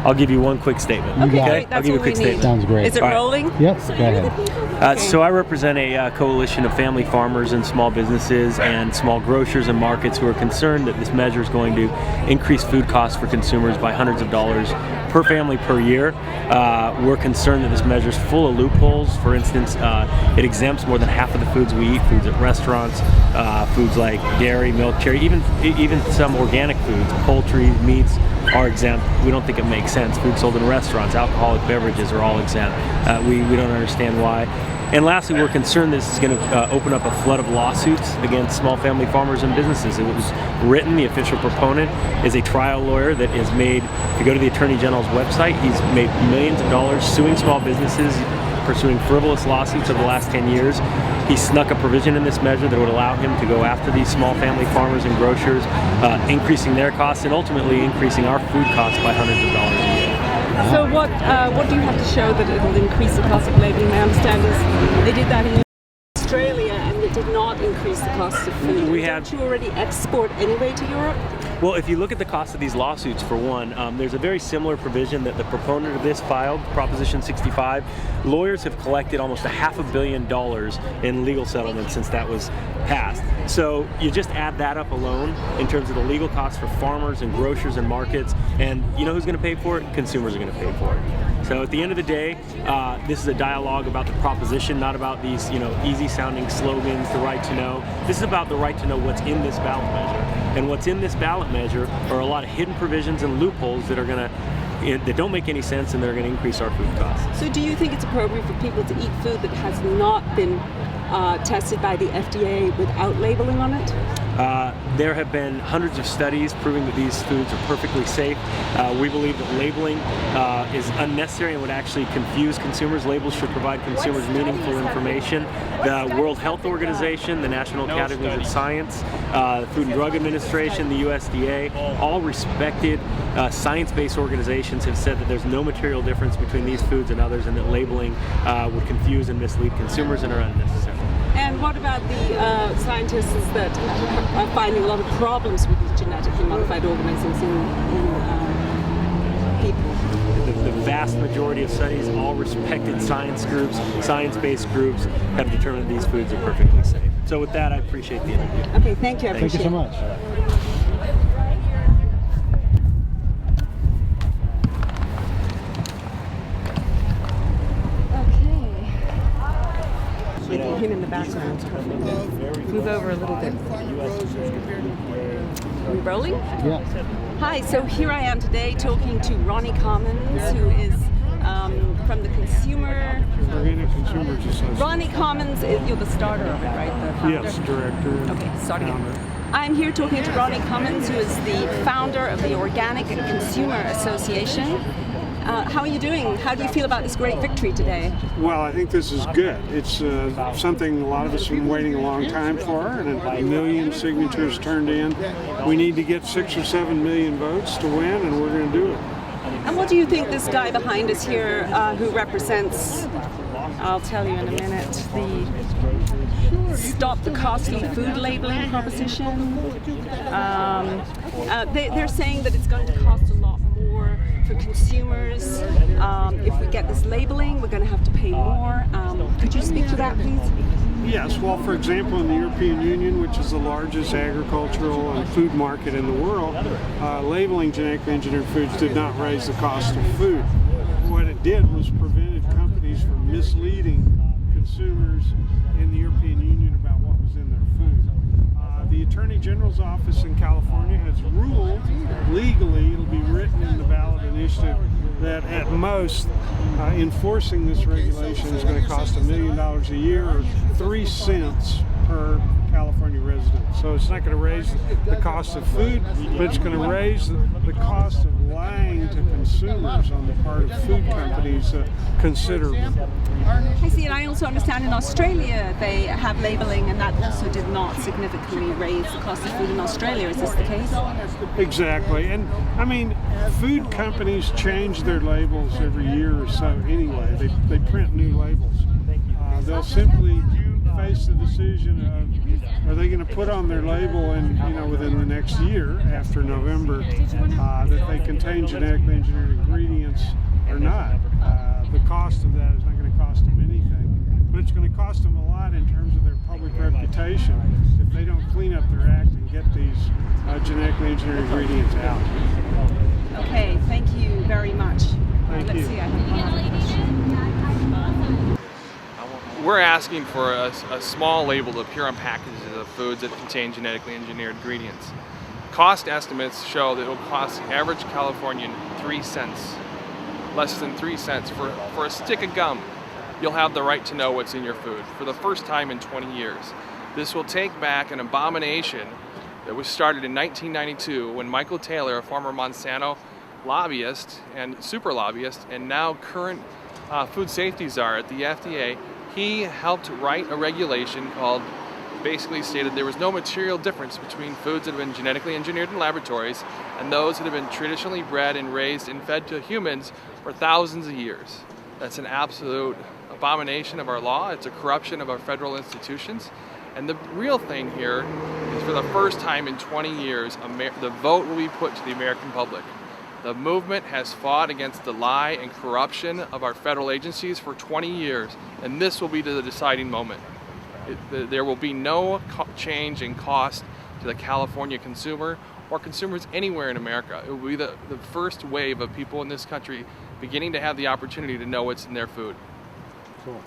I'll give you one quick statement. Okay? I'll give you a quick statement. Sounds great. Is it rolling? Yep, go ahead. So I represent a coalition of family farmers and small businesses and small grocers and markets who are concerned that this measure is going to increase food costs for consumers by hundreds of dollars per family per year. We're concerned that this measure is full of loopholes. For instance, it exempts more than half of the foods we eat, foods at restaurants, foods like dairy, milk, cherry, even some organic foods, poultry, meats are exempt. We don't think it makes sense. Food sold in restaurants, alcoholic beverages are all exempt. We don't understand why. And lastly, we're concerned this is going to open up a flood of lawsuits against small family farmers and businesses. It was written, the official proponent is a trial lawyer that has made, if you go to the Attorney General's website, he's made millions of dollars suing small businesses, pursuing frivolous lawsuits over the last 10 years. He snuck a provision in this measure that would allow him to go after these small family farmers and grocers, increasing their costs and ultimately increasing our food costs by hundreds of dollars a year. So what do you have to show that it will increase the cost of labelling? My understanding is they did that in Australia and it did not increase the cost of food. Don't you already export anyway to Europe? Well, if you look at the cost of these lawsuits, for one, there's a very similar provision that the proponent of this filed, Proposition 65. Lawyers have collected almost $500 million in legal settlements since that was passed. So you just add that up alone in terms of the legal costs for farmers and grocers and markets, and you know who's going to pay for it? Consumers are going to pay for it. So at the end of the day, this is a dialogue about the proposition, not about these easy-sounding slogans, the right to know. This is about the right to know what's in this ballot measure. And what's in this ballot measure are a lot of hidden provisions and loopholes that don't make any sense and that are going to increase our food costs. So do you think it's appropriate for people to eat food that has not been tested by the FDA without labeling on it? There have been hundreds of studies proving that these foods are perfectly safe. We believe that labeling is unnecessary and would actually confuse consumers. Labels should provide consumers meaningful information. The World Health Organization, the National Academies of Science, the Food and Drug Administration, the USDA, all respected science-based organizations have said that there's no material difference between these foods and others and that labeling would confuse and mislead consumers and are unnecessary. And what about the scientists that are finding a lot of problems with these genetically modified organisms in people? The vast majority of studies, all respected science groups, science-based groups, have determined these foods are perfectly safe. So with that, I appreciate the interview. Okay, thank you. I appreciate Thank you so much. Him in the background. Move over a little bit. Are we rolling? Yeah. Hi, so here I am today talking to Ronnie Cummins, who is from the Consumer... Organic Consumers Association. Ronnie Cummins, you're the starter of it, right? The founder? Yes, director. Okay, start again. I'm here talking to Ronnie Cummins, who is the founder of the Organic Consumer Association. How are you doing? How do you feel about this great victory today? Well, I think this is good. It's something a lot of us have been waiting a long time for, and a million signatures turned in. We need to get 6 or 7 million votes to win, and we're going to do it. And what do you think this guy behind us here, who represents, I'll tell you in a minute, the Stop the Costly Food Labeling proposition? They're saying that it's going to cost a lot more for consumers. If we get this labeling, we're going to have to pay more. Could you speak to that, please? Yes, well, for example, in the European Union, which is the largest agricultural and food market in the world, labeling genetically engineered foods did not raise the cost of food. What it did was prevented companies from misleading consumers in the European Union about what was in their food. The Attorney General's office in California has ruled legally, it'll be written in the ballot initiative, that at most enforcing this regulation is going to cost $1 million a year or 3 cents per California resident. So it's not going to raise the cost of food, but it's going to raise the cost of lying to consumers on the part of food companies considerably. I see, and I also understand in Australia they have labeling, and that also did not significantly raise the cost of food in Australia. Is this the case? Exactly, and I mean, food companies change their labels every year or so anyway. They print new labels. They'll simply face the decision of, are they going to put on their label and, within the next year after November that they contain genetically engineered ingredients or not. The cost of that is not going to cost them anything, but it's going to cost them a lot in terms of their public reputation if they don't clean up their act and get these genetically engineered ingredients out. Okay, thank you very much. Thank you. See, I have one question. We're asking for a small label to appear on packages of foods that contain genetically engineered ingredients. Cost estimates show that it will cost the average Californian 3 cents, less than 3 cents for a stick of gum. You'll have the right to know what's in your food for the first time in 20 years. This will take back an abomination that was started in 1992 when Michael Taylor, a former Monsanto lobbyist and super lobbyist and now current food safety czar at the FDA, he helped write a regulation called, basically stated there was no material difference between foods that have been genetically engineered in laboratories and those that have been traditionally bred and raised and fed to humans for thousands of years. That's an absolute abomination of our law. It's a corruption of our federal institutions. And the real thing here is, for the first time in 20 years, the vote will be put to the American public. The movement has fought against the lie and corruption of our federal agencies for 20 years, and this will be the deciding moment. There will be no change in cost to the California consumer or consumers anywhere in America. It will be the first wave of people in this country beginning to have the opportunity to know what's in their food. Cool.